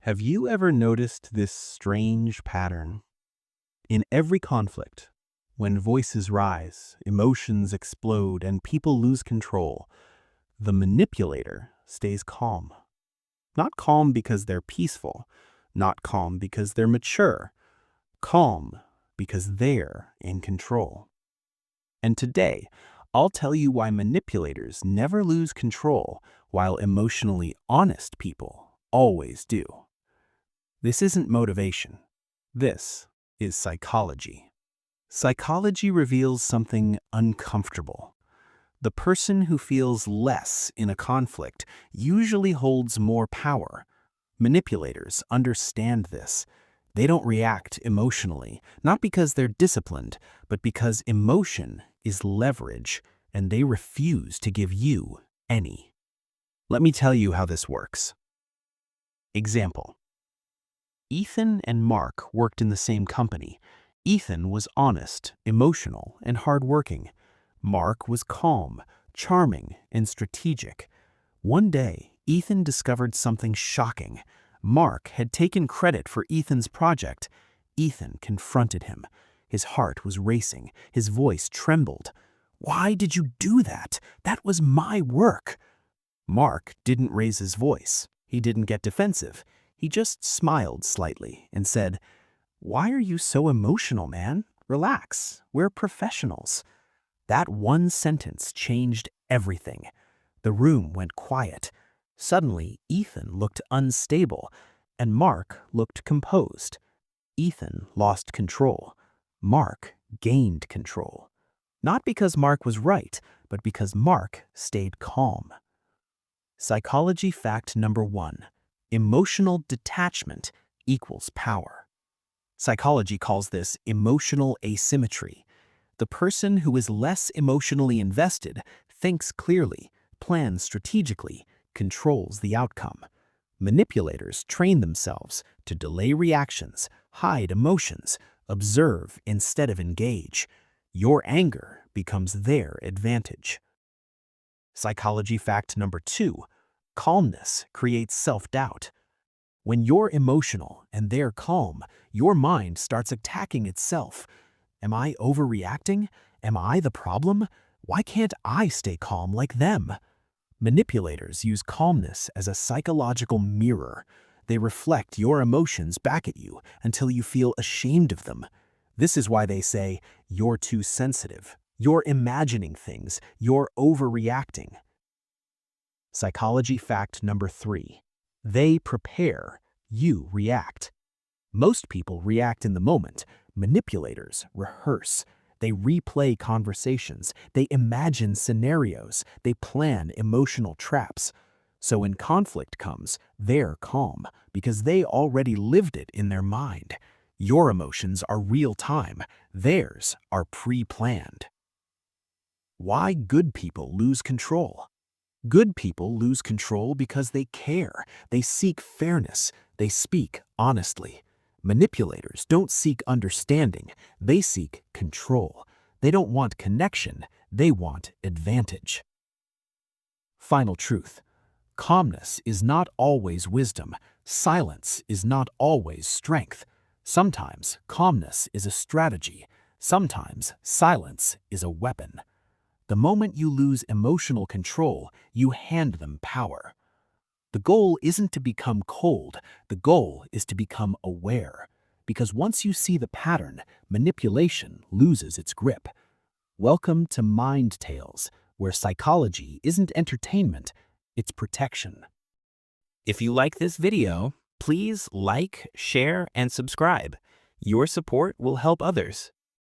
Have you ever noticed this strange pattern? In every conflict, when voices rise, emotions explode, and people lose control, the manipulator stays calm. Not calm because they're peaceful, not calm because they're mature, calm because they're in control. And today, I'll tell you why manipulators never lose control while emotionally honest people always do. This isn't motivation. This is psychology. Psychology reveals something uncomfortable. The person who feels less in a conflict usually holds more power. Manipulators understand this. They don't react emotionally, not because they're disciplined, but because emotion is leverage, and they refuse to give you any. Let me tell you how this works. Example. Ethan and Mark worked in the same company. Ethan was honest, emotional, and hardworking. Mark was calm, charming, and strategic. One day, Ethan discovered something shocking. Mark had taken credit for Ethan's project. Ethan confronted him. His heart was racing. His voice trembled. "Why did you do that? That was my work." Mark didn't raise his voice. He didn't get defensive. He just smiled slightly and said, "Why are you so emotional, man? Relax. We're professionals." That one sentence changed everything. The room went quiet. Suddenly, Ethan looked unstable, and Mark looked composed. Ethan lost control. Mark gained control. Not because Mark was right, but because Mark stayed calm. Psychology fact number 1. Emotional detachment equals power. Psychology calls this emotional asymmetry. The person who is less emotionally invested thinks clearly, plans strategically, controls the outcome. Manipulators train themselves to delay reactions, hide emotions, observe instead of engage. Your anger becomes their advantage. Psychology fact number 2. Calmness creates self-doubt. When you're emotional and they're calm, your mind starts attacking itself. Am I overreacting? Am I the problem? Why can't I stay calm like them? Manipulators use calmness as a psychological mirror. They reflect your emotions back at you until you feel ashamed of them. This is why they say, "You're too sensitive. You're imagining things. You're overreacting." Psychology fact number 3. They prepare, you react. Most people react in the moment. Manipulators rehearse. They replay conversations. They imagine scenarios. They plan emotional traps. So when conflict comes, they're calm because they already lived it in their mind. Your emotions are real time. Theirs are pre-planned. Why good people lose control? Good people lose control because they care. They seek fairness. They speak honestly. Manipulators don't seek understanding. They seek control. They don't want connection. They want advantage. Final truth. Calmness is not always wisdom. Silence is not always strength. Sometimes calmness is a strategy. Sometimes silence is a weapon. The moment you lose emotional control, you hand them power. The goal isn't to become cold. The goal is to become aware. Because once you see the pattern, manipulation loses its grip. Welcome to Mind Tales, where psychology isn't entertainment, it's protection. If you like this video, please like, share, and subscribe. Your support will help others.